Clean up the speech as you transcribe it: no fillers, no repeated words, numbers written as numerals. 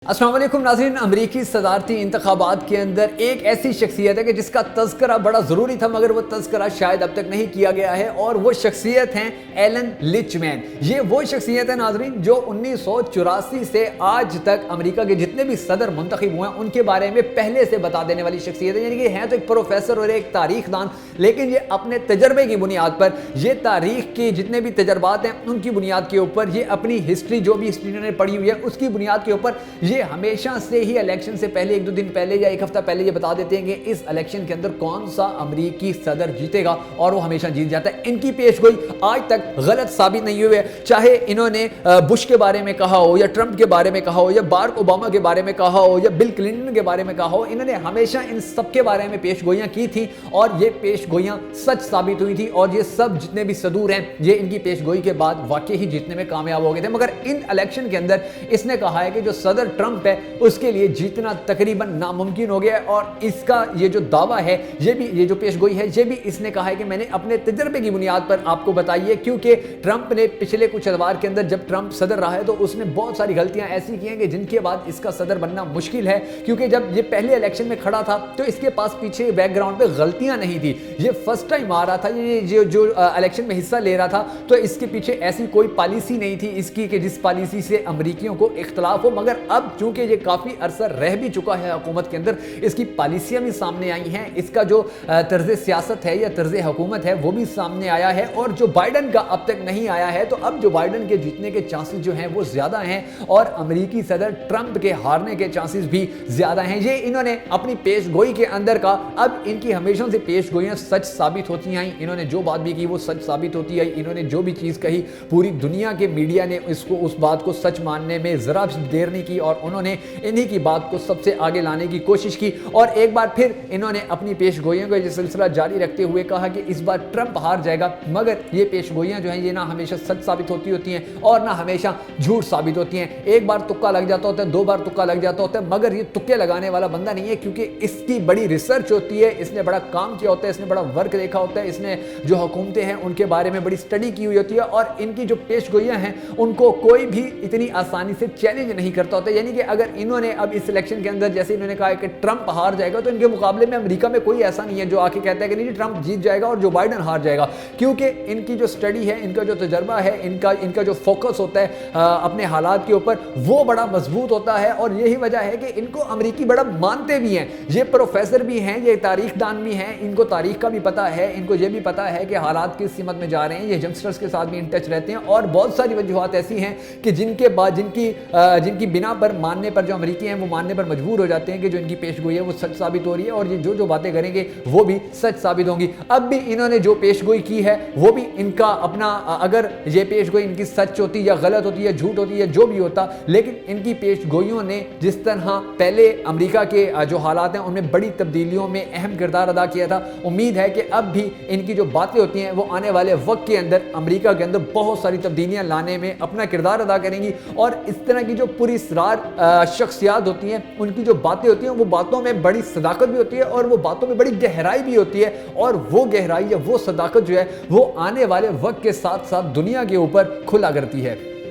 अस्सलाम वालेकुम नाज़रीन। अमरीकी सदारती इंतखाबात के अंदर एक ऐसी शख्सियत है कि जिसका तज़किरा बड़ा ज़रूरी था मगर वो तज़किरा शायद अब तक नहीं किया गया है, और वो शख्सियत हैं एलन लिचमैन। ये वो शख्सियत है नाज़रीन जो 1984 से आज तक अमरीका के जितने भी सदर मुंतखब हुए हैं उनके बारे में पहले से बता देने वाली शख्सियत है। यानी कि हैं तो एक प्रोफेसर और एक तारीखदान, लेकिन ये अपने तजर्बे की बुनियाद पर, ये तारीख के जितने भी तजर्बात हैं उनकी बुनियाद के ऊपर, ये अपनी हिस्ट्री जो भी हिस्ट्री इन्होंने पढ़ी हुई है उसकी बुनियाद के ऊपर ये हमेशा से ही इलेक्शन से पहले एक दो दिन पहले या एक हफ्ता पहले ये बता देते हैं कि इस इलेक्शन के अंदर कौन सा अमरीकी सदर जीतेगा, और वो हमेशा जीत जाता है। इनकी पेशगोई आज तक गलत साबित नहीं हुई है। चाहे इन्होंने बुश के बारे में कहा हो या ट्रंप के बारे में कहा हो या बाराक ओबामा के बारे में कहा हो या बिल क्लिंटन के बारे में कहा हो, इन्होंने हमेशा इन सब के बारे में पेशगोइयां की थी और ये पेशगोइयां सच साबित हुई थी, और ये सब जितने भी सदूर हैं ये इनकी पेशगोई के बाद वाकई ही जीतने में कामयाब हो गए थे। मगर इन इलेक्शन के अंदर इसने कहा है कि जो सदर ट्रंप है उसके लिए जीतना तकरीबन नामुमकिन हो गया है, और इसका ये जो दावा है, ये जो पेशगोई है, ये भी इसने कहा है कि मैंने अपने तजर्बे की बुनियाद पर आपको बताई है, क्योंकि ट्रंप ने पिछले कुछ अदवार के अंदर जब ट्रंप सदर रहा है तो उसने बहुत सारी गलतियां ऐसी की हैं कि जिनके बाद इसका सदर बनना मुश्किल है। क्योंकि जब ये पहले इलेक्शन में खड़ा था तो इसके पास पीछे बैकग्राउंड पे गलतियां नहीं थी, ये फर्स्ट टाइम आ रहा था, ये जो इलेक्शन में हिस्सा ले रहा था, तो इसके पीछे ऐसी कोई पॉलिसी नहीं थी इसकी कि जिस पॉलिसी से अमरीकियों को इख्तलाफ हो। मगर अब चूंकि ये काफी अरसा रह भी चुका है हुकूमत के अंदर, इसकी पॉलिसियां भी सामने आई हैं, इसका जो तर्ज सियासत है या तर्ज हुकूमत है वो भी सामने आया है, और जो बाइडन का अब तक नहीं आया है, तो अब जो बाइडन के जीतने के चांसेस जो हैं वो ज्यादा हैं, और अमरीकी सदर ट्रंप के हारने के चांसेस भी ज्यादा हैं। ये इन्होंने अपनी पेशगोई के अंदर का, अब इनकी हमेशा से पेशगोइयां सच साबित होती आई, इन्होंने जो बात भी की वो सच साबित होती आई, इन्होंने जो भी चीज कही पूरी दुनिया के मीडिया ने इसको उस बात को सच मानने में जरा देर नहीं की, और उन्होंने इन्हीं की बात को सबसे आगे लाने की कोशिश की। और एक बार फिर इन्होंने अपनी पेशगोइयों का ये सिलसिला जारी रखते हुए कहा कि इस बार ट्रंप हार जाएगा, मगर ये पेशगोइयां जो हैं ये ना हमेशा सच साबित होती हैं और ना हमेशा झूठ साबित होती हैं। एक बार तुक्का लग जाता होता है, दो बार तुक्का लग जाता होता है, मगर ये तुक्के लगाने वाला बंदा नहीं है, क्योंकि इसकी बड़ी रिसर्च होती है, इसने बड़ा काम किया होता है, इसने बड़ा वर्क देखा होता है, इसने जो हुकूमतें हैं उनके बारे में बड़ी स्टडी की हुई होती है, और इनकी जो पेशगोइयां हैं उनको कोई भी इतनी आसानी से चैलेंज नहीं करता होता। यानी कि अगर इन्होंने अब इस इलेक्शन के अंदर जैसे इन्होंने कहा है कि ट्रंप हार जाएगा, तो इनके मुकाबले में अमेरिका में कोई ऐसा नहीं है जो आके कहता है कि नहीं ट्रंप जीत जाएगा और जो बाइडन हार जाएगा, क्योंकि इनकी जो स्टडी है, इनका जो तजर्बा है, इनका जो फोकस होता है अपने हालात के ऊपर, वो बड़ा मजबूत होता है, और यही वजह है कि इनको अमरीकी बड़ा मानते भी हैं। ये प्रोफेसर भी हैं, ये तारीखदान भी हैं, इनको तारीख का भी पता है, इनको ये भी पता है कि हालात किस सीमत में जा रहे हैं, ये यंगस्टर्स के साथ भी इन टच रहते हैं, और बहुत सारी वजूहात ऐसी हैं कि जिनके बाद जिनकी बिना पर मानने पर जो अमरीकी हैं वो मानने पर मजबूर हो जाते हैं कि जो इनकी पेशगोई है वो सच साबित हो रही है, और ये जो बातें करेंगे वो भी सच साबित होंगी। अब भी इन्होंने जो पेशगोई की है वो भी इनका अपना, अगर ये पेशगोई इनकी सच होती या गलत होती या झूठ होती या जो भी होता, लेकिन इनकी पेशगोइयों ने जिस तरह पहले अमेरिका के जो हालात हैं उनमें बड़ी तब्दीलियों में अहम किरदार अदा किया था, उम्मीद है कि अब भी इनकी जो बातें होती हैं वो आने वाले वक्त के अंदर अमेरिका के अंदर बहुत सारी तब्दीलियां लाने में अपना किरदार अदा करेंगी। और इस तरह की जो पुरस्कार शख्सियात होती हैं उनकी जो बातें होती हैं वो बातों में बड़ी सदाकत भी होती है, और वो बातों में बड़ी गहराई भी होती है, और वो गहराई या वो सदाकत जो है वो आने वाले वक्त के साथ साथ दुनिया के ऊपर खुला करती है।